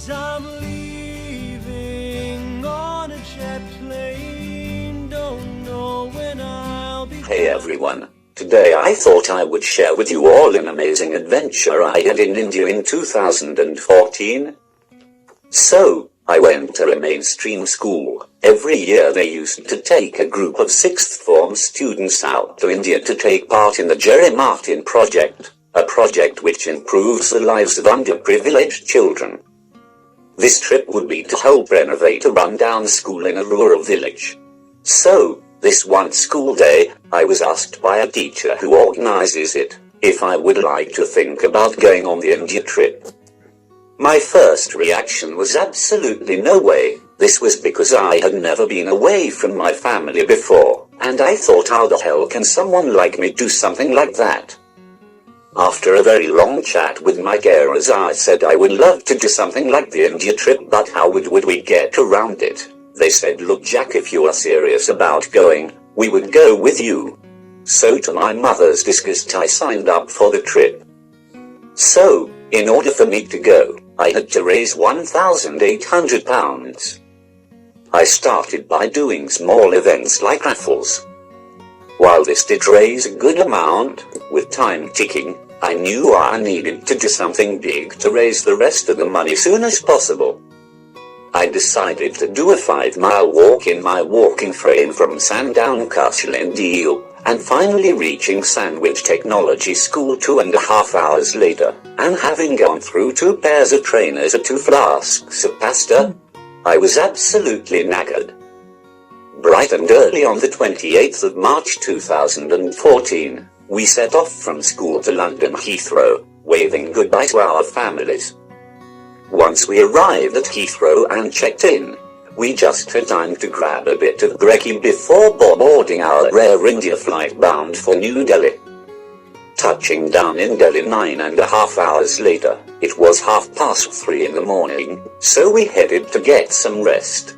'Cause I'm leaving on a jet plane, don't know when I'll be. Hey everyone, today I thought I would share with you all an amazing adventure I had in India in 2014. So, I went to a mainstream school. Every year they used to take a group of 6th form students out to India to take part in the Gerry project, a project which improves the lives of underprivileged children. This trip would be to help renovate a rundown school in a rural village. So, this one school day, I was asked by a teacher who organizes it, if I would like to think about going on the India trip. My first reaction was absolutely no way. This was because I had never been away from my family before, and I thought, how the hell can someone like me do something like that? After a very long chat with my carers, I said I would love to do something like the India trip, but how would we get around it? They said, look Jack, if you are serious about going, we would go with you. So to my mother's disgust, I signed up for the trip. So, in order for me to go, I had to raise £1,800. I started by doing small events like raffles. While this did raise a good amount, with time ticking, I knew I needed to do something big to raise the rest of the money soon as possible. I decided to do a 5-mile walk in my walking frame from Sandown Castle in Deal, and finally reaching Sandwich Technology School 2.5 hours later, and having gone through 2 pairs of trainers and 2 flasks of pasta, I was absolutely knackered. Bright and early on the 28th of March 2014, we set off from school to London Heathrow, waving goodbye to our families. Once we arrived at Heathrow and checked in, we just had time to grab a bit of brekkie before boarding our Air India flight bound for New Delhi. Touching down in Delhi 9.5 hours later, it was 3:30 in the morning, so we headed to get some rest.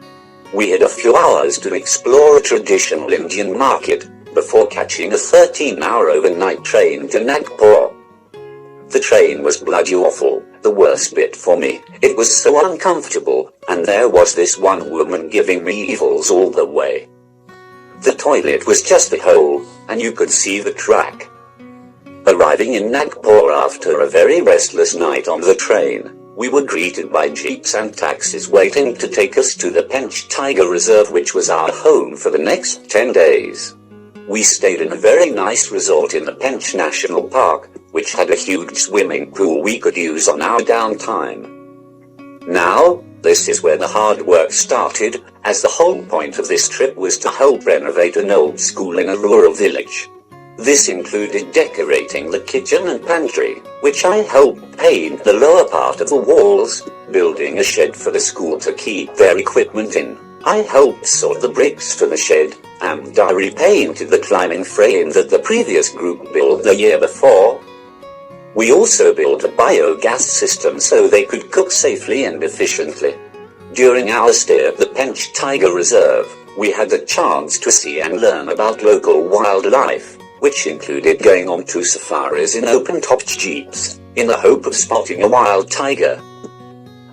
We had a few hours to explore a traditional Indian market, before catching a 13-hour overnight train to Nagpur. The train was bloody awful, the worst bit for me. It was so uncomfortable, and there was this one woman giving me evils all the way. The toilet was just a hole, and you could see the track. Arriving in Nagpur after a very restless night on the train, we were greeted by jeeps and taxis waiting to take us to the Pench Tiger Reserve, which was our home for the next 10 days. We stayed in a very nice resort in the Pench National Park, which had a huge swimming pool we could use on our downtime. Now, this is where the hard work started, as the whole point of this trip was to help renovate an old school in a rural village. This included decorating the kitchen and pantry, which I helped paint the lower part of the walls, building a shed for the school to keep their equipment in. I helped sort the bricks for the shed, and I repainted the climbing frame that the previous group built the year before. We also built a biogas system so they could cook safely and efficiently. During our stay at the Pench Tiger Reserve, we had the chance to see and learn about local wildlife, which included going on 2 safaris in open-topped jeeps, in the hope of spotting a wild tiger.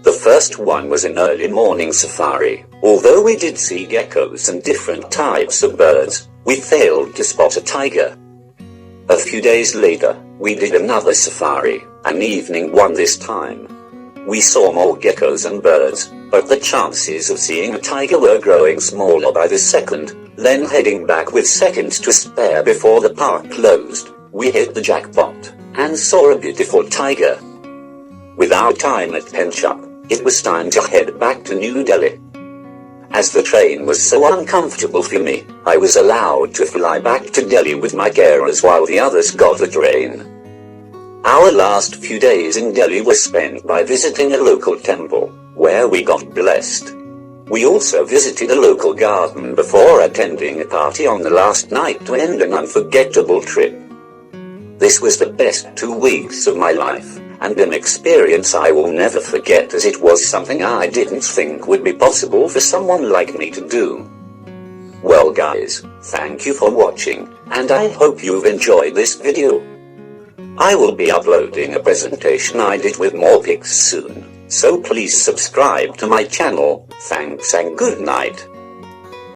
The first one was an early morning safari. Although we did see geckos and different types of birds, we failed to spot a tiger. A few days later, we did another safari, an evening one this time. We saw more geckos and birds, but the chances of seeing a tiger were growing smaller by the second. Then heading back with seconds to spare before the park closed, we hit the jackpot, and saw a beautiful tiger. With our time at Pench up, it was time to head back to New Delhi. As the train was so uncomfortable for me, I was allowed to fly back to Delhi with my carers while the others got the train. Our last few days in Delhi were spent by visiting a local temple, where we got blessed. We also visited a local garden before attending a party on the last night to end an unforgettable trip. This was the best 2 weeks of my life, and an experience I will never forget, as it was something I didn't think would be possible for someone like me to do. Well guys, thank you for watching, and I hope you've enjoyed this video. I will be uploading a presentation I did with more pics soon, So please subscribe to my channel. Thanks and good night.